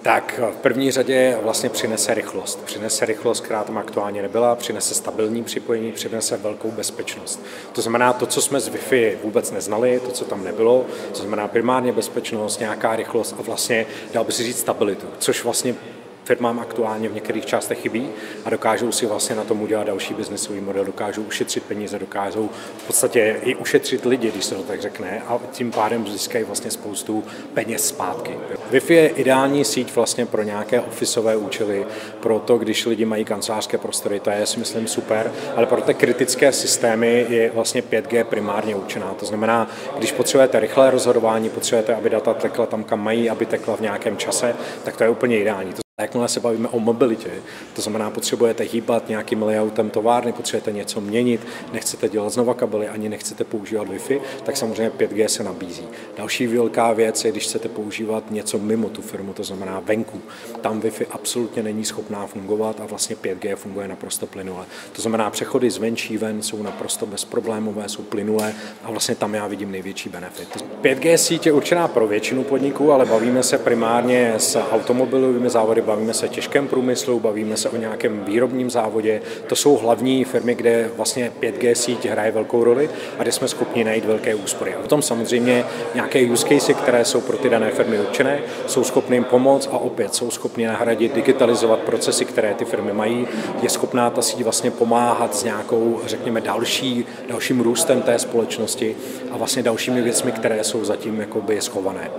Tak v první řadě vlastně přinese rychlost. Přinese rychlost, která tam aktuálně nebyla, přinese stabilní připojení, přinese velkou bezpečnost. To znamená, to, co jsme z Wi-Fi vůbec neznali, to, co tam nebylo, to znamená primárně bezpečnost, nějaká rychlost a vlastně, dal by si říct, stabilitu, což vlastně firmám aktuálně v některých částech chybí a dokážou si vlastně na tom udělat další biznesový model, dokážou ušetřit peníze, dokážou v podstatě i ušetřit lidi, když se to tak řekne, a tím pádem získají vlastně spoustu peněz zpátky. Wi-Fi je ideální síť vlastně pro nějaké officeové účely, pro to, když lidi mají kancelářské prostory, to je, si myslím, super, ale pro ty kritické systémy je vlastně 5G primárně určená. To znamená, když potřebujete rychlé rozhodování, potřebujete, aby data tekla tam, kam mají, aby tekla v nějakém čase, tak to je úplně ideální. Jakmile se bavíme o mobilitě, to znamená, potřebujete hýbat nějakým layoutem továrny, potřebujete něco měnit, nechcete dělat znova kabely, ani nechcete používat Wi-Fi, tak samozřejmě 5G se nabízí. Další velká věc je, když chcete používat něco mimo tu firmu, to znamená venku. Tam Wi-Fi absolutně není schopná fungovat a vlastně 5G funguje naprosto plynule. To znamená, přechody zvenčí ven jsou naprosto bezproblémové, jsou plynulé a vlastně tam já vidím největší benefit. 5G síť je určená pro většinu podniků, ale bavíme se primárně s automobilovými závody, bavíme se o těžkém průmyslu, bavíme se o nějakém výrobním závodě. To jsou hlavní firmy, kde vlastně 5G síť hraje velkou roli a kde jsme schopni najít velké úspory. A potom samozřejmě nějaké use casey, které jsou pro ty dané firmy určené, jsou schopny jim pomoct a opět jsou schopni nahradit, digitalizovat procesy, které ty firmy mají. Je schopná ta síť vlastně pomáhat s nějakou, řekněme, dalším růstem té společnosti a vlastně dalšími věcmi, které jsou zatím jakoby schované.